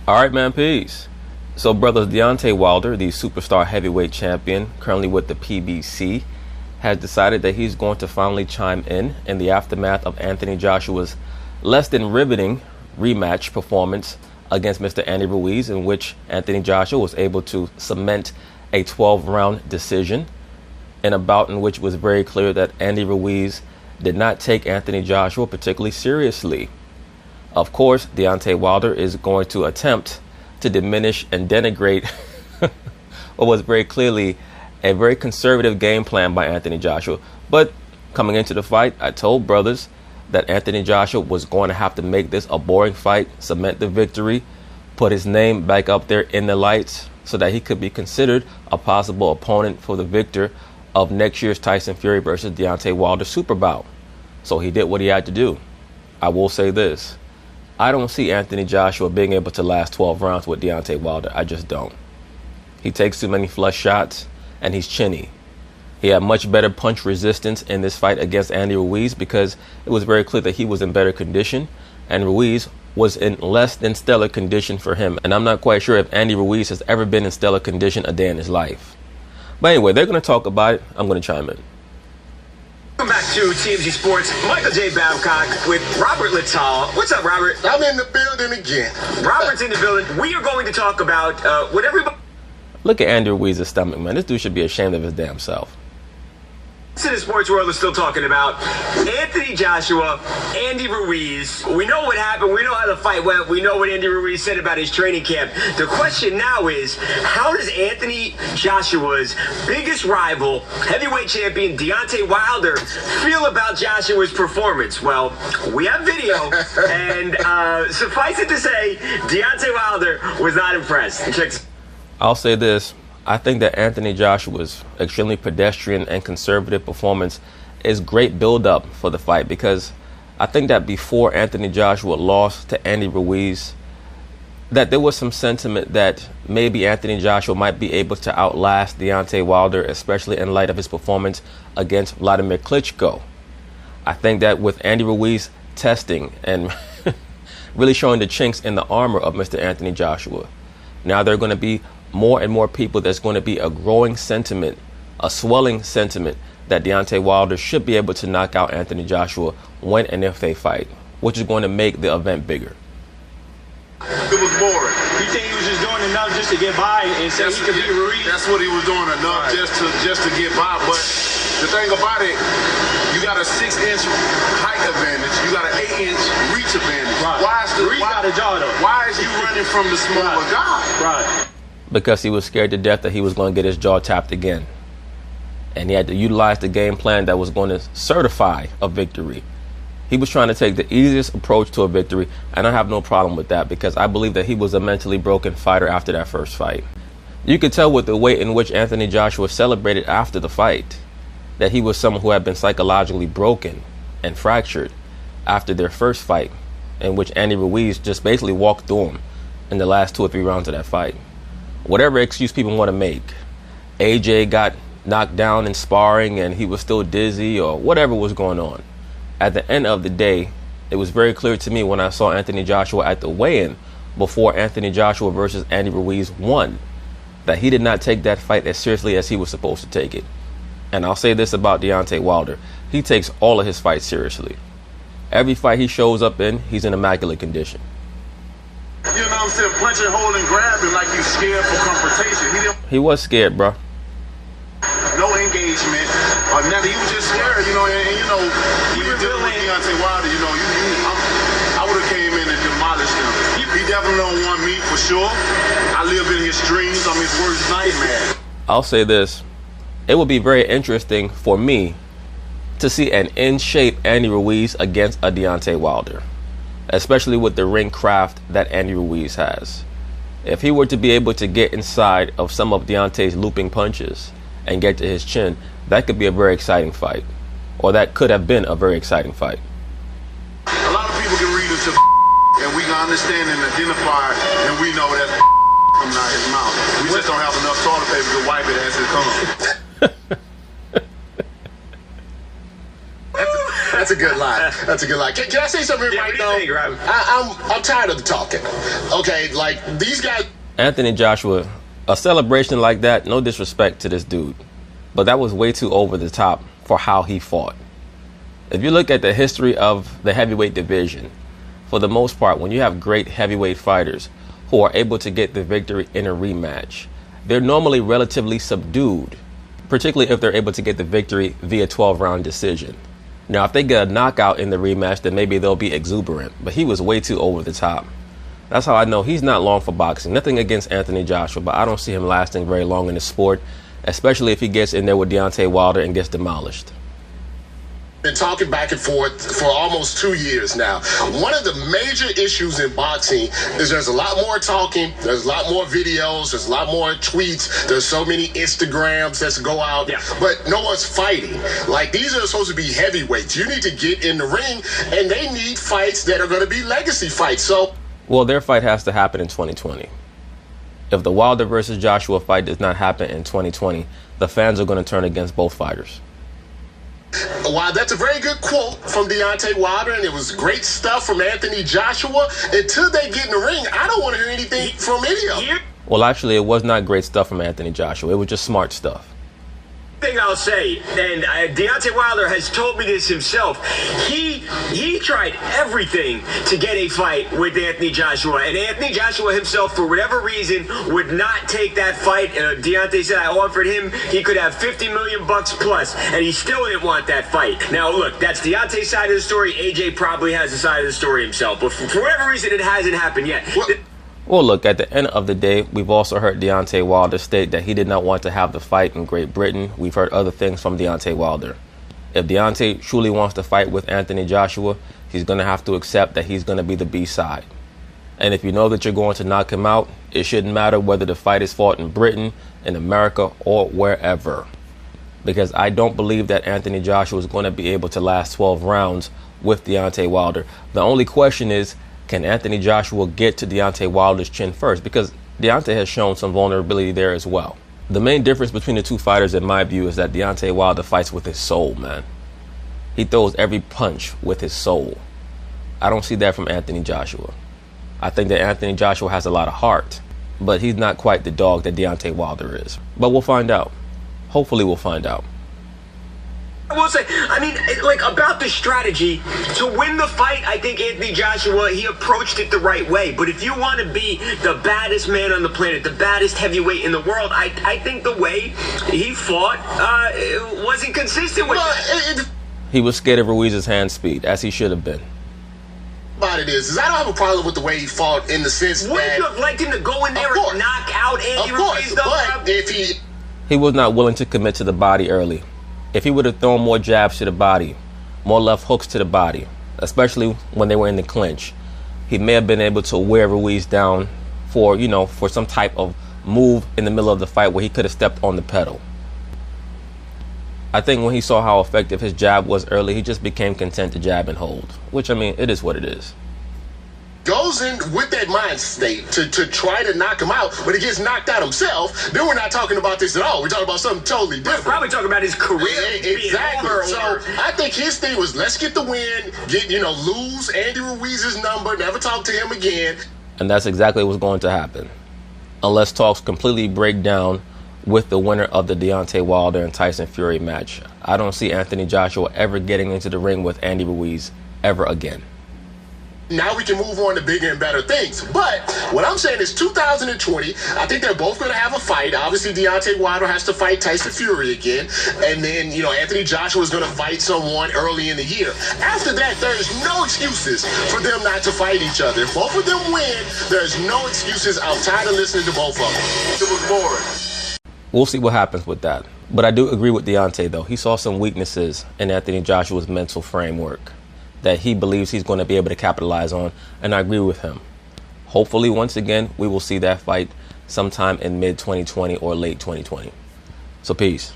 All right, man, peace. So, brothers, Deontay Wilder, the superstar heavyweight champion, currently with the PBC, has decided that he's going to finally chime in the aftermath of Anthony Joshua's less than riveting rematch performance against Mr. Andy Ruiz, in which Anthony Joshua was able to cement a 12-round decision in a bout in which it was very clear that Andy Ruiz did not take Anthony Joshua particularly seriously. Of course, Deontay Wilder is going to attempt to diminish and denigrate what was very clearly a very conservative game plan by Anthony Joshua. But coming into the fight, I told brothers that Anthony Joshua was going to have to make this a boring fight, cement the victory, put his name back up there in the lights so that he could be considered a possible opponent for the victor of next year's Tyson Fury versus Deontay Wilder super bout. So he did what he had to do. I will say this. I don't see Anthony Joshua being able to last 12 rounds with Deontay Wilder. I just don't. He takes too many flush shots, and he's chinny. He had much better punch resistance in this fight against Andy Ruiz because it was very clear that he was in better condition, and Ruiz was in less than stellar condition for him. And I'm not quite sure if Andy Ruiz has ever been in stellar condition a day in his life. But anyway, they're going to talk about it. I'm going to chime in. Welcome back to TMZ Sports. Michael J. Babcock with Robert Littal. What's up, Robert? I'm in the building again. Robert's in the building. We are going to talk about what everybody Look at Andy Ruiz's stomach, man. This dude should be ashamed of his damn self. in the sports world is still talking about. Anthony Joshua, Andy Ruiz. We know what happened. We know how the fight went. We know what Andy Ruiz said about his training camp. The question now is, how does Anthony Joshua's biggest rival, heavyweight champion Deontay Wilder, feel about Joshua's performance? Well, we have video, and suffice it to say, Deontay Wilder was not impressed. Check this. I'll say this. I think that Anthony Joshua's extremely pedestrian and conservative performance is great build-up for the fight, because I think that before Anthony Joshua lost to Andy Ruiz, that there was some sentiment that maybe Anthony Joshua might be able to outlast Deontay Wilder, especially in light of his performance against Vladimir Klitschko. I think that with Andy Ruiz testing and really showing the chinks in the armor of Mr. Anthony Joshua, now there are going to be more and more people. There's going to be a growing sentiment, a swelling sentiment, that Deontay Wilder should be able to knock out Anthony Joshua when and if they fight, which is going to make the event bigger. It was boring. You think he was just doing enough just to get by and say he could beat Ruiz? That's what he was doing, enough just to get by. But the thing about it, you got a 6-inch height advantage. You got an 8-inch reach advantage. Right. Ruiz got a jaw though. Why is he running from the smaller guy? Right. Because he was scared to death that he was going to get his jaw tapped again. And he had to utilize the game plan that was going to certify a victory. He was trying to take the easiest approach to a victory, and I have no problem with that, because I believe that he was a mentally broken fighter after that first fight. You could tell with the way in which Anthony Joshua celebrated after the fight that he was someone who had been psychologically broken and fractured after their first fight, in which Andy Ruiz just basically walked through him in the last 2 or 3 rounds of that fight. Whatever excuse people want to make, AJ got knocked down in sparring and he was still dizzy or whatever was going on. At the end of the day, it was very clear to me when I saw Anthony Joshua at the weigh-in before Anthony Joshua versus Andy Ruiz won, that he did not take that fight as seriously as he was supposed to take it. And I'll say this about Deontay Wilder. He takes all of his fights seriously. Every fight he shows up in, he's in immaculate condition. You know what I'm saying? Punching, holding, grabbing like you scared for confrontation. He was scared, bro. No engagement. Nothing. He was just scared, you know. And you know, when you're dealing with Deontay Wilder, you know, I would have came in and demolished him. He definitely don't want me for sure. I live in his dreams. I'm his worst nightmare. I'll say this. It would be very interesting for me to see an in-shape Andy Ruiz against a Deontay Wilder, especially with the ring craft that Andy Ruiz has. If he were to be able to get inside of some of Deontay's looping punches and get to his chin, that could be a very exciting fight. Or that could have been a very exciting fight. A lot of people can read into and we can understand and identify, and we know that coming out his mouth. We just don't have enough toilet paper to wipe it as it comes. That's a good line. That's a good line. Can I say something right now? I'm tired of the talking. Okay, like these guys. Anthony Joshua, a celebration like that, no disrespect to this dude, but that was way too over the top for how he fought. If you look at the history of the heavyweight division, for the most part, when you have great heavyweight fighters who are able to get the victory in a rematch, they're normally relatively subdued, particularly if they're able to get the victory via 12-round decision. Now, if they get a knockout in the rematch, then maybe they'll be exuberant, but he was way too over the top. That's how I know he's not long for boxing. Nothing against Anthony Joshua, but I don't see him lasting very long in the sport, especially if he gets in there with Deontay Wilder and gets demolished. Been talking back and forth for almost 2 years now. One of the major issues in boxing is there's a lot more talking, there's a lot more videos, there's a lot more tweets, there's so many Instagrams that go out, but no one's fighting. Like, these are supposed to be heavyweights. You need to get in the ring, and they need fights that are going to be legacy fights. So, well, their fight has to happen in 2020. If the Wilder versus Joshua fight does not happen in 2020, the fans are going to turn against both fighters. Wow, that's a very good quote from Deontay Wilder, and it was great stuff from Anthony Joshua. Until they get in the ring, I don't want to hear anything from any of them. Well, actually, it was not great stuff from Anthony Joshua. It was just smart stuff. Thing I'll say, and Deontay Wilder has told me this himself, he tried everything to get a fight with Anthony Joshua, and Anthony Joshua himself, for whatever reason, would not take that fight. Deontay said I offered him, he could have $50 million plus, and he still didn't want that fight. Now look, that's Deontay's side of the story. AJ probably has the side of the story himself, but for whatever reason, it hasn't happened yet. Well, look, at the end of the day, we've also heard Deontay Wilder state that he did not want to have the fight in Great Britain. We've heard other things from Deontay Wilder. If Deontay truly wants to fight with Anthony Joshua, he's going to have to accept that he's going to be the B-side. And if you know that you're going to knock him out, it shouldn't matter whether the fight is fought in Britain, in America, or wherever. Because I don't believe that Anthony Joshua is going to be able to last 12 rounds with Deontay Wilder. The only question is, can Anthony Joshua get to Deontay Wilder's chin first? Because Deontay has shown some vulnerability there as well. The main difference between the two fighters, in my view, is that Deontay Wilder fights with his soul, man. He throws every punch with his soul. I don't see that from Anthony Joshua. I think that Anthony Joshua has a lot of heart, but he's not quite the dog that Deontay Wilder is. But we'll find out. Hopefully we'll find out. I will say, I mean, like, about the strategy to win the fight, I think Anthony Joshua, he approached it the right way. But if you want to be the baddest man on the planet, the baddest heavyweight in the world, I think the way he fought wasn't consistent with that. He was scared of Ruiz's hand speed, as he should have been. About it is I don't have a problem with the way he fought in the sense Wouldn't that... you have liked him to go in there and knock out Andy Ruiz, though? But if he was not willing to commit to the body early. If he would have thrown more jabs to the body, more left hooks to the body, especially when they were in the clinch, he may have been able to wear Ruiz down for some type of move in the middle of the fight where he could have stepped on the pedal. I think when he saw how effective his jab was early, he just became content to jab and hold, which, I mean, it is what it is. Goes in with that mind state to try to knock him out, but he gets knocked out himself, then we're not talking about this at all. We're talking about something totally different. We're probably talking about his career. Exactly. So I think his thing was, let's get the win, lose Andy Ruiz's number, never talk to him again. And that's exactly what's going to happen. Unless talks completely break down with the winner of the Deontay Wilder and Tyson Fury match, I don't see Anthony Joshua ever getting into the ring with Andy Ruiz ever again. Now we can move on to bigger and better things. But what I'm saying is 2020, I think they're both going to have a fight. Obviously, Deontay Wilder has to fight Tyson Fury again. And then, Anthony Joshua is going to fight someone early in the year. After that, there's no excuses for them not to fight each other. If both of them win, there's no excuses. I'm tired of listening to both of them. It was boring. We'll see what happens with that. But I do agree with Deontay, though. He saw some weaknesses in Anthony Joshua's mental framework that he believes he's going to be able to capitalize on, and I agree with him. Hopefully, once again, we will see that fight sometime in mid-2020 or late 2020. So peace.